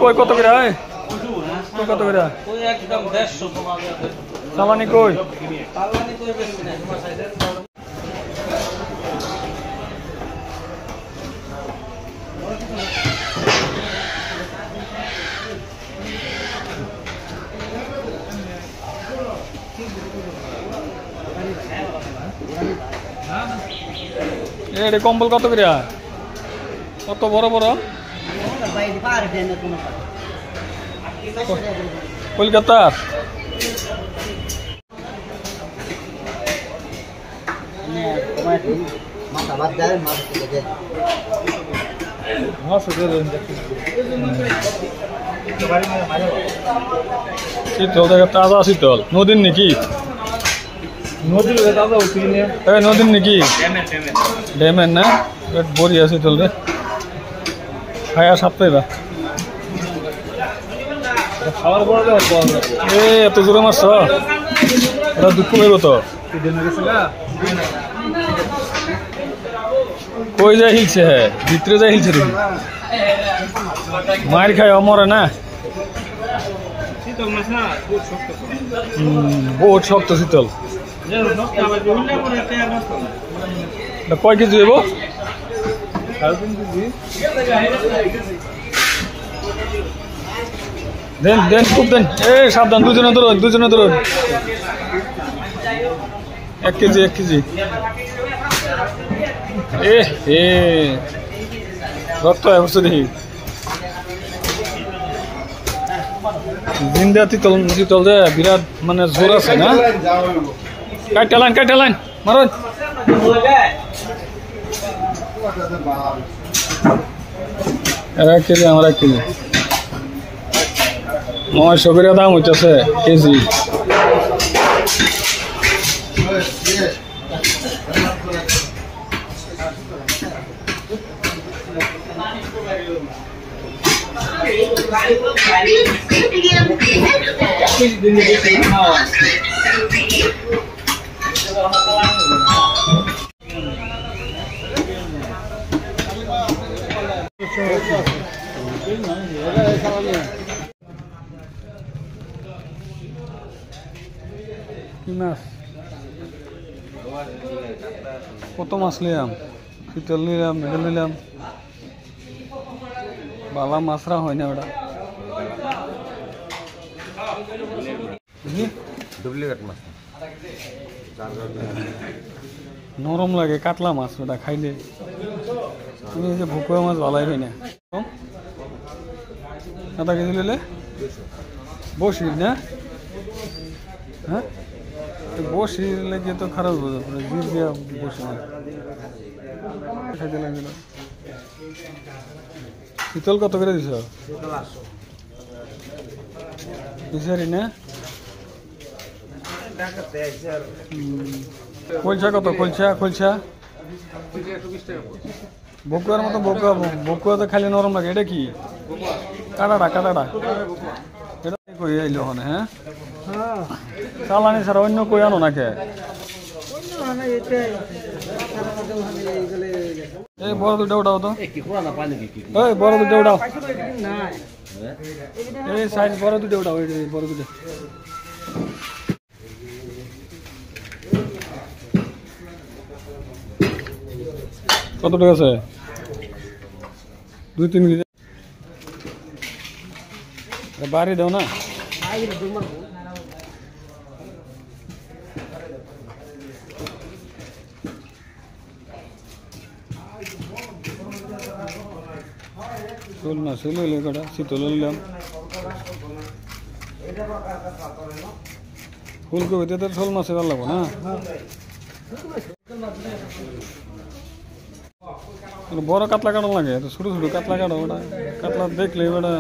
কই কত করে হয় কই কত করে কই একদম 150 সালানি কই সালানি কই বেশি না তোমার সাইজের এ কম্বল কত করে কত বড় বড় কলকাতার শীতল দেখে তাজা শীতল নদীর নাকি নদীর নাকি ড্যামের না বড়িয়া শীতল রে খায়া সাপ্তাহিবা এত জোরে মারছ এটা দুঃখ পাইব তো কই যায় হিলছে হ্যাঁ ভিতরে যায় হিলছে দেখি মার খায় মরে না বহুত শক্ত শীতল কয় কেজি হইব দেন দেন খুব দেন এ সাবধান দুজনে ধরুন 1 কেজি 1 কেজি এ রক্ত অবস্থা দেখি জিন্দা শীতল যে বিরাট মানে জোর আছে না কাইটা লাইন মারুন এক কেজি আমার 1 কেজি 900 করে দাম হইতেছে কেজি কি মাছ কত মাছ নিলাম শীতল নিলাম মেডেল নিলাম বালা মাছরা হয় না ওটা ডুপ্লিকেট মাছ নরম লাগে কাতলা মাছ ওটা খাইলে তুমি এই যে ভুকুয়া মাছ ভালাই হয় না আধা কেজি নিলে বসি না হ্যাঁ বসি লেগে তো খারাপ হয়ে যাবে জিভ দিয়া বসি না খাইতে লাগছিল শীতল কত করে দিছ বিচারি না কলসা কত কলসা বকুয়ার মতো বকুয়া তো খালি নরম লাগে এটা কি কাটাটা এটা কই আইলো ওখানে হ্যাঁ চালানি ছাড়া অন্য কই আনো নাকে এই বড় দুটো উঠাও তো এই বড় দুটো উঠাও এই সাইজ বড় দুটো উঠাও এই বড় দুটো কত টাকা আছে 2-3 কেজি বাড়ি দাও না শোল মাছ হইলে কটা শীতল নিলাম ফুলকপিতে তো শোল মাছের ভালো লাগবো না বড় কাতলা কাটো লাগে ছোট ছোট কাতলা কাটো ওটা কাতলা দেখলে ওটা